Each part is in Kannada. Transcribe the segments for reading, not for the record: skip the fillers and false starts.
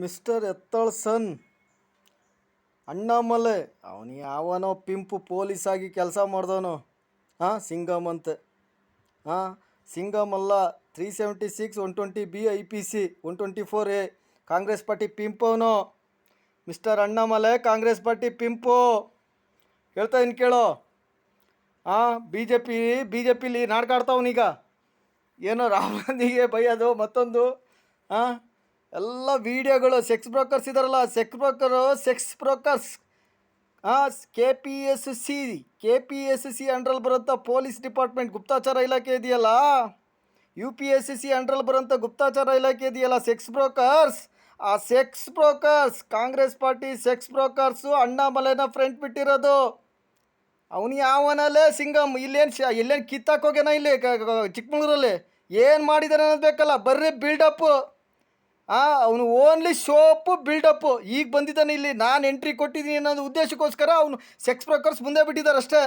ಮಿಸ್ಟರ್ ಎತ್ತಳ್ ಸನ್ ಅಣ್ಣಾಮಲೆ ಅವನು ಯಾವನೋ ಪಿಂಪು ಪೊಲೀಸ್ ಆಗಿ ಕೆಲಸ ಮಾಡ್ದವನು. ಸಿಂಗಮ್ ಅಂತೆ. ಸಿಂಗಮ್ ಅಲ್ಲ, 376 120B IPC 124A Congress party ಪಿಂಪವನು. Mister Annamalai Congress party pimp. ಹೇಳ್ತಾ ಇನ್ನು ಕೇಳೋ. ಬಿ ಜೆ ಪಿಲಿ ನಾಡ್ಕಾಡ್ತಾವನೀಗ. ಏನೋ ರಾಹುಲ್ ಗಾಂಧಿಗೆ ಬೈಯೋದು ಮತ್ತೊಂದು. ಎಲ್ಲ ವೀಡಿಯೋಗಳು. ಸೆಕ್ಸ್ ಬ್ರೋಕರ್ಸ್ ಇದಾರಲ್ಲ, sex brokers K P S C ಅಂಡ್ರಲ್ಲಿ ಬರೋಂಥ ಪೊಲೀಸ್ ಡಿಪಾರ್ಟ್ಮೆಂಟ್ ಗುಪ್ತಚರ ಇಲಾಖೆ ಇದೆಯಲ್ಲ, UPSC ಅಂಡ್ರಲ್ಲಿ ಬರೋಂಥ ಗುಪ್ತಚರ ಇಲಾಖೆ ಇದೆಯಲ್ಲ, ಸೆಕ್ಸ್ ಬ್ರೋಕರ್ಸ್. ಆ sex brokers Congress party sex brokers ಅಣ್ಣಾಮಲೆನ ಫ್ರೆಂಡ್ ಬಿಟ್ಟಿರೋದು. ಅವನು ಯಾವನಲ್ಲೇ ಸಿಂಗಮ್ ಎಲ್ಲೇನು ಕಿತ್ತಾಕೋಗ್ಯಾನ ಇಲ್ಲಿ ಚಿಕ್ಕಮಗಳೂರಲ್ಲಿ ಏನು ಮಾಡಿದಾನೆ ಅನ್ನೋದು ಬೇಕಲ್ಲ. ಬರ್ರಿ ಬಿಲ್ಡಪ್ಪು. ಅವನು ಓನ್ಲಿ ಶೋಪು ಬಿಲ್ಡಪ್ಪು. ಈಗ ಬಂದಿದ್ದಾನೆ ಇಲ್ಲಿ, ನಾನು ಎಂಟ್ರಿ ಕೊಟ್ಟಿದ್ದೀನಿ ಅನ್ನೋದು ಉದ್ದೇಶಕ್ಕೋಸ್ಕರ ಅವನು ಸೆಕ್ಸ್ ಬ್ರೋಕರ್ಸ್ ಮುಂದೆ ಬಿಟ್ಟಿದ್ದಾರೆ ಅಷ್ಟೇ.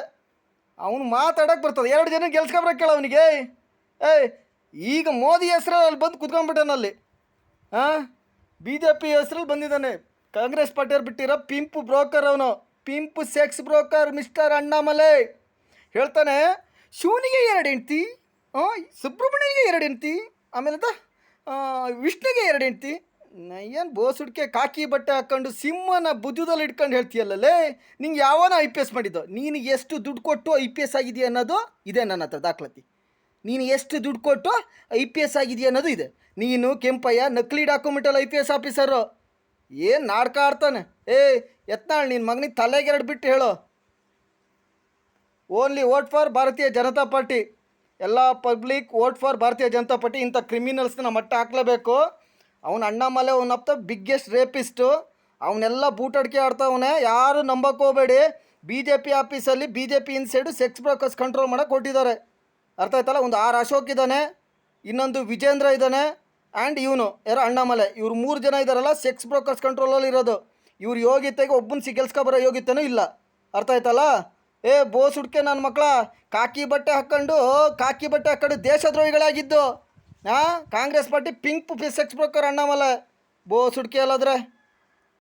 ಅವನು ಮಾತಾಡೋಕ್ಕೆ ಬರ್ತದೆ. 2 ಜನ ಗೆಲ್ಸ್ಕೊಬ್ರಕ್ಕೆ ಕೇಳ ಅವನಿಗೆ. ಈಗ ಮೋದಿ ಹೆಸ್ರಲ್ಲಿ ಬಂದು ಕುತ್ಕೊಂಡ್ಬಿಟ್ಟಾನಲ್ಲಿ. BJP ಹೆಸ್ರಲ್ಲಿ ಬಂದಿದ್ದಾನೆ. ಕಾಂಗ್ರೆಸ್ ಪಾರ್ಟಿಯವ್ರು ಬಿಟ್ಟಿರೋ ಪಿಂಪು ಬ್ರೋಕರ್ ಅವನು. Pimp sex broker mister Annamalai. ಹೇಳ್ತಾನೆ, ಶಿವನಿಗೆ 2 ಹೆಂಡ್ತಿ, ಸುಬ್ರಹ್ಮಣ್ಯನಿಗೆ 2 ಹೆಂಡ್ತಿ, ಆಮೇಲೆ ವಿಷ್ಣುಗೆ 2 ಹೆಂಡ್ತಿ. ಏನು ಬೋಸುಡ್ಕೆ ಕಾಕಿ ಬಟ್ಟೆ ಹಾಕ್ಕೊಂಡು ಸಿಂಹನ ಭುಜದಲ್ಲಿ ಇಟ್ಕೊಂಡು ಹೇಳ್ತೀಯಲ್ಲೇ. ನಿಂಗೆ ಯಾವನ IPS ಮಾಡಿದ್ದು? ನೀನು ಎಷ್ಟು ದುಡ್ಡು ಕೊಟ್ಟು IPS ಆಗಿದೆಯಾ ಅನ್ನೋದು ಇದೆ ನನ್ನ ಹತ್ರ ದಾಖಲಾತಿ. ನೀನು ಎಷ್ಟು ದುಡ್ಡು ಕೊಟ್ಟು IPS ಆಗಿದೆಯಾ ಅನ್ನೋದು ಇದೆ. ನೀನು ಕೆಂಪಯ್ಯ ನಕಲಿ ಡಾಕ್ಯುಮೆಂಟಲ್ಲಿ IPS ಆಫೀಸರು. ಏನು ನಾಟಕ ಆಡ್ತಾನೆ. ಎತ್ನಾಳ್ ನಿನ್ನ ಮಗನಿಗೆ ತಲೆಗೆ 2 ಬಿಟ್ಟು ಹೇಳು. ಓನ್ಲಿ ವೋಟ್ ಫಾರ್ ಭಾರತೀಯ ಜನತಾ ಪಾರ್ಟಿ. ಎಲ್ಲ ಪಬ್ಲಿಕ್ ವೋಟ್ ಫಾರ್ ಭಾರತೀಯ ಜನತಾ ಪಾರ್ಟಿ. ಇಂಥ ಕ್ರಿಮಿನಲ್ಸ್ನ ಮಟ್ಟ ಹಾಕ್ಲೇಬೇಕು. ಅವನು ಅಣ್ಣಾಮಲೆ ಅವನಪ್ಪ ಬಿಗ್ಗೆಸ್ಟ್ ರೇಪಿಸ್ಟು. ಅವನ್ನೆಲ್ಲ ಬೂಟಡಿಕೆ ಆಡ್ತಾವನೆ. ಯಾರು ನಂಬಕ್ಕೆ ಹೋಗಬೇಡಿ. BJP ಆಫೀಸಲ್ಲಿ BJP inside sex brokers control ಮಾಡೋಕ್ಕೆ ಕೊಟ್ಟಿದ್ದಾರೆ. ಅರ್ಥ ಆಯ್ತಲ್ಲ. ಒಂದು 6 ಅಶೋಕ್ ಇದ್ದಾನೆ, ಇನ್ನೊಂದು ವಿಜೇಂದ್ರ ಇದ್ದಾನೆ, ಆ್ಯಂಡ್ ಇವನು ಯಾರೋ ಅಣ್ಣಾಮಲೆ. ಇವ್ರು 3 ಜನ ಇದ್ದಾರಲ್ಲ ಸೆಕ್ಸ್ ಬ್ರೋಕರ್ಸ್ ಕಂಟ್ರೋಲಲ್ಲಿ ಇರೋದು. ಇವ್ರು ಯೋಗ್ಯತೆಗೆ ಒಬ್ಬನ ಗೆಲ್ಸ್ಕೊಬರೋ ಯೋಗ್ಯತೆನೂ ಇಲ್ಲ. ಅರ್ಥ ಆಯ್ತಲ್ಲ. ಬೋಸ್ ಹುಡ್ಕೆ ನನ್ನ ಮಕ್ಕಳ ಕಾಕಿ ಬಟ್ಟೆ ಹಾಕ್ಕೊಂಡು ದೇಶದ್ರೋಹಿಗಳಾಗಿದ್ದು. Congress party pink sex broker Annamalai boss ಹುಡ್ಕೆ ಅಲ್ಲದ್ರೆ.